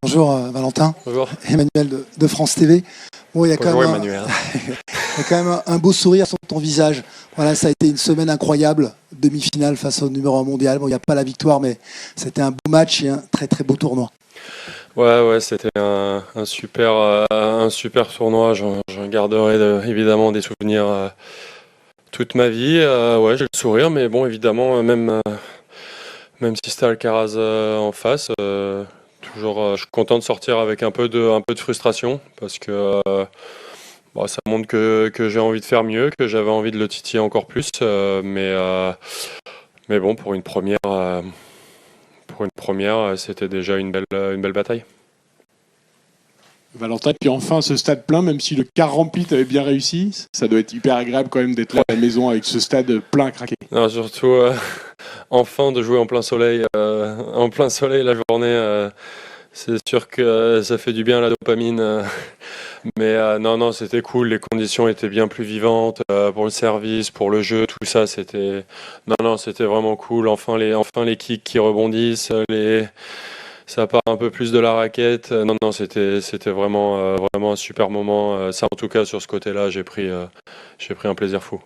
Bonjour Valentin, Bonjour. Emmanuel de France TV. Bon, il y a Bonjour Emmanuel. il y a quand même un beau sourire sur ton visage. Voilà, ça a été une semaine incroyable, demi-finale face au numéro 1 mondial. Bon, il n'y a pas la victoire, mais c'était un beau match et un très très beau tournoi. Ouais, c'était un super tournoi. J'en garderai évidemment des souvenirs toute ma vie. Ouais, j'ai le sourire, mais bon, évidemment, même si c'était Alcaraz en face, toujours, je suis content de sortir avec un peu de frustration parce que bon, ça montre que j'ai envie de faire mieux, que j'avais envie de le titiller encore plus. Mais bon, pour une première, c'était déjà une belle bataille. Valentin, puis enfin ce stade plein, même si le quart rempli t'avait bien réussi, ça doit être hyper agréable quand même d'être là à la maison avec ce stade plein à craquer. Non, surtout enfin de jouer en plein soleil la journée, c'est sûr que ça fait du bien à la dopamine. Mais non, c'était cool, les conditions étaient bien plus vivantes pour le service, pour le jeu, tout ça, c'était vraiment cool. Enfin les kicks qui rebondissent, ça part un peu plus de la raquette. Non, c'était vraiment un super moment. Ça, en tout cas, sur ce côté-là, j'ai pris un plaisir fou.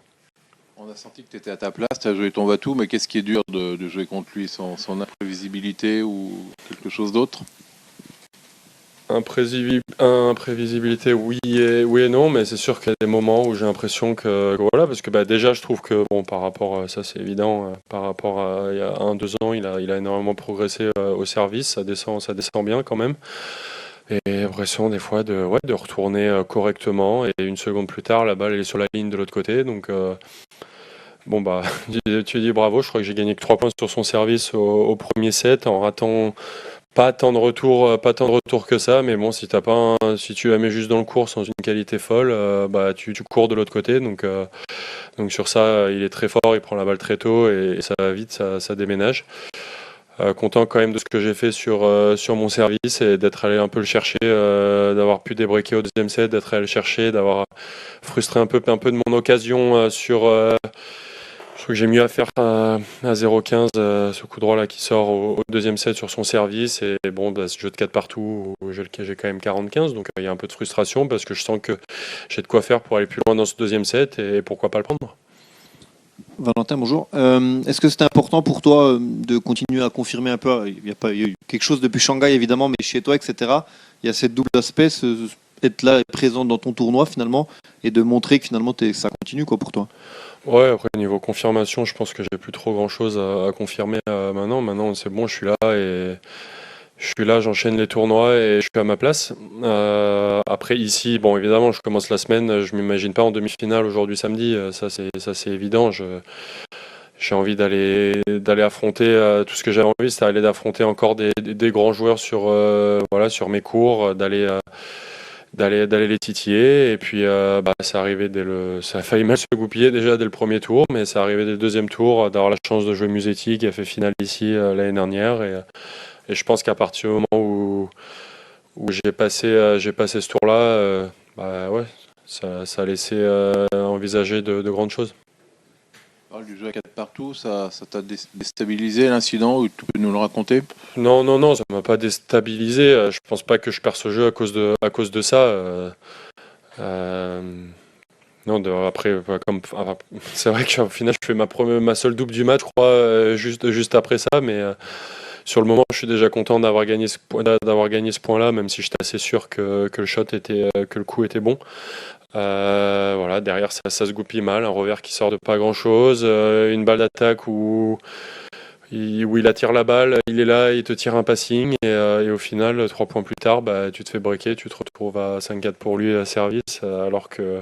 On a senti que tu étais à ta place, tu as joué ton va-tout, mais qu'est-ce qui est dur de jouer contre lui, son imprévisibilité ou quelque chose d'autre? Imprévisibilité, oui et non, mais c'est sûr qu'il y a des moments où j'ai l'impression que voilà, parce que déjà je trouve que bon, par rapport ça c'est évident, par rapport à il y a 1, 2 ans, il a énormément progressé au service, ça descend bien quand même. Et l'impression des fois de retourner correctement et une seconde plus tard la balle elle est sur la ligne de l'autre côté, donc bon bah tu dis bravo, je crois que j'ai gagné que 3 points sur son service au premier set en ratant pas tant de retour que ça, mais bon, si tu la mets juste dans le cours sans une qualité folle, bah tu cours de l'autre côté. Donc sur ça, il est très fort, il prend la balle très tôt et ça va vite, ça déménage. Content quand même de ce que j'ai fait sur mon service et d'être allé un peu le chercher, d'avoir pu débreaker au deuxième set, d'être allé le chercher, d'avoir frustré un peu de mon occasion je trouve que j'ai mieux à faire à 0,15, ce coup droit là qui sort au deuxième set sur son service. Et bon, ce jeu de 4 partout où j'ai quand même 40-15. Donc il y a un peu de frustration parce que je sens que j'ai de quoi faire pour aller plus loin dans ce deuxième set et pourquoi pas le prendre. Valentin, bonjour. Est-ce que c'était important pour toi de continuer à confirmer un peu, il y a eu quelque chose depuis Shanghai évidemment, mais chez toi, etc. Il y a cette double aspect, être là et présent dans ton tournoi finalement, et de montrer que finalement ça continue quoi pour toi. Ouais, après niveau confirmation, je pense que j'ai plus trop grand chose à confirmer maintenant. Maintenant, c'est bon, je suis là et j'enchaîne les tournois et je suis à ma place. Après ici, bon évidemment, je commence la semaine, je m'imagine pas en demi-finale aujourd'hui samedi, ça c'est évident. J'ai envie d'aller affronter tout ce que j'avais envie, c'est d'affronter encore des grands joueurs sur mes cours, d'aller les titiller et puis ça a failli mal se goupiller déjà dès le premier tour, mais ça arrivé dès le deuxième tour d'avoir la chance de jouer Musetti qui a fait finale ici l'année dernière et je pense qu'à partir du moment où j'ai passé ce tour-là, ouais, ça a laissé envisager de grandes choses. Tu parles du jeu à 4 partout, ça t'a déstabilisé l'incident ou tu peux nous le raconter? Non, ça m'a pas déstabilisé. Je pense pas que je perds ce jeu à cause de ça. Non, après, c'est vrai qu'au final, je fais ma seule double du match, je crois, juste après ça. Mais sur le moment, je suis déjà content d'avoir gagné ce point-là, même si j'étais assez sûr que que le coup était bon. Voilà, derrière, ça se goupille mal. Un revers qui sort de pas grand-chose, une balle d'attaque où il attire la balle, il est là, il te tire un passing et au final, 3 points plus tard, tu te fais breaker, tu te retrouves à 5-4 pour lui à service, alors que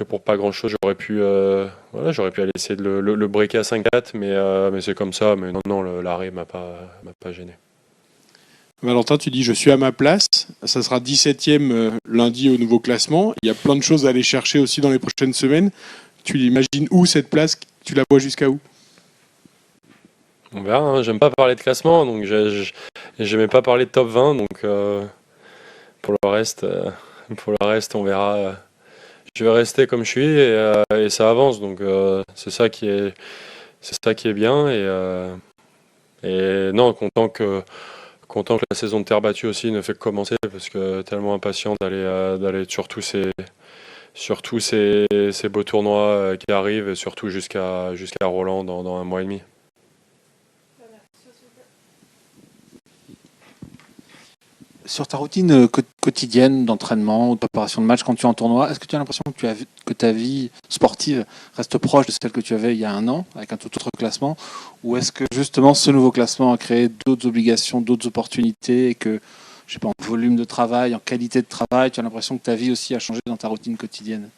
pour pas grand chose j'aurais pu aller essayer de le breaker à 5-4, mais c'est comme ça, mais non, l'arrêt m'a pas gêné. Valentin, tu dis je suis à ma place, ça sera 17e lundi au nouveau classement, il y a plein de choses à aller chercher aussi dans les prochaines semaines. Tu l'imagines où cette place, tu la vois jusqu'à où? On verra, hein. J'aime pas parler de classement, donc j'aimais pas parler de top 20, donc pour le reste, on verra. Je vais rester comme je suis et ça avance, donc c'est ça qui est bien et non, content content que la saison de terre battue aussi ne fait que commencer parce que tellement impatient d'aller sur tous ces beaux tournois qui arrivent et surtout jusqu'à Roland dans un mois et demi. Sur ta routine quotidienne d'entraînement ou de préparation de match quand tu es en tournoi, est-ce que tu as l'impression que ta vie sportive reste proche de celle que tu avais il y a un an, avec un tout autre classement, ou est-ce que justement ce nouveau classement a créé d'autres obligations, d'autres opportunités, et que, je sais pas, en volume de travail, en qualité de travail, tu as l'impression que ta vie aussi a changé dans ta routine quotidienne?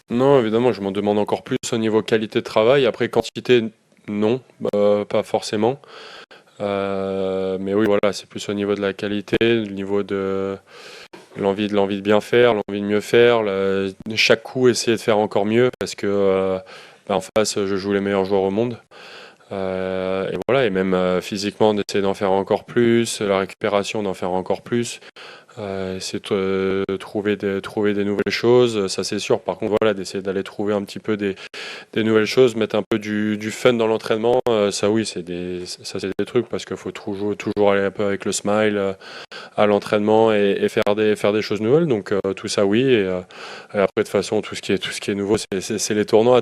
Non, évidemment, je m'en demande encore plus au niveau qualité de travail. Après, quantité, non, pas forcément. Mais oui, voilà, c'est plus au niveau de la qualité, au niveau de l'envie de bien faire, l'envie de mieux faire, chaque coup essayer de faire encore mieux parce que en face, je joue les meilleurs joueurs au monde. Et voilà, et même physiquement d'essayer d'en faire encore plus, la récupération d'en faire encore plus. Essayer de trouver des nouvelles choses, ça c'est sûr. Par contre, voilà, d'essayer d'aller trouver un petit peu des nouvelles choses, mettre un peu du fun dans l'entraînement, ça oui, c'est des trucs parce qu'il faut toujours aller un peu avec le smile à l'entraînement et faire des choses nouvelles. Donc tout ça oui. Et après de toute façon, tout ce qui est nouveau, c'est les tournois.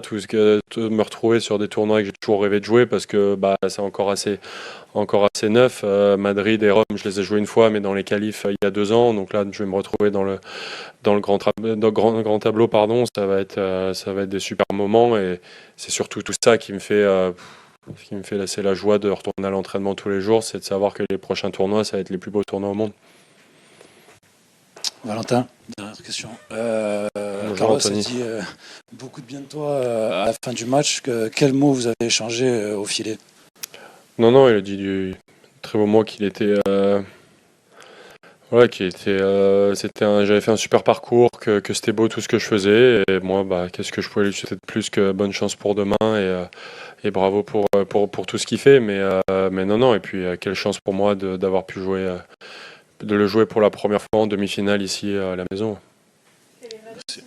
Me retrouver sur des tournois que j'ai toujours rêvé de jouer parce que c'est encore assez neuf. Madrid et Rome, je les ai joués une fois, mais dans les qualifs il y a 2 ans. Donc là, je vais me retrouver dans le grand tableau, pardon. Ça va être des super moments et c'est surtout tout ça qui me fait c'est la joie de retourner à l'entraînement tous les jours, c'est de savoir que les prochains tournois, ça va être les plus beaux tournois au monde. Valentin, dernière question. Bonjour, Carlos a Anthony. dit beaucoup de bien de toi à la fin du match. Quel mot vous avez échangé au filet? Non, il a dit du très beau mot qu'il était. Voilà, j'avais fait un super parcours, que c'était beau tout ce que je faisais. Et moi, qu'est-ce que je pouvais lui souhaiter de plus que bonne chance pour demain et bravo pour tout ce qu'il fait. Mais non. Et puis, quelle chance pour moi d'avoir pu de le jouer pour la première fois en demi-finale ici à la maison. Merci.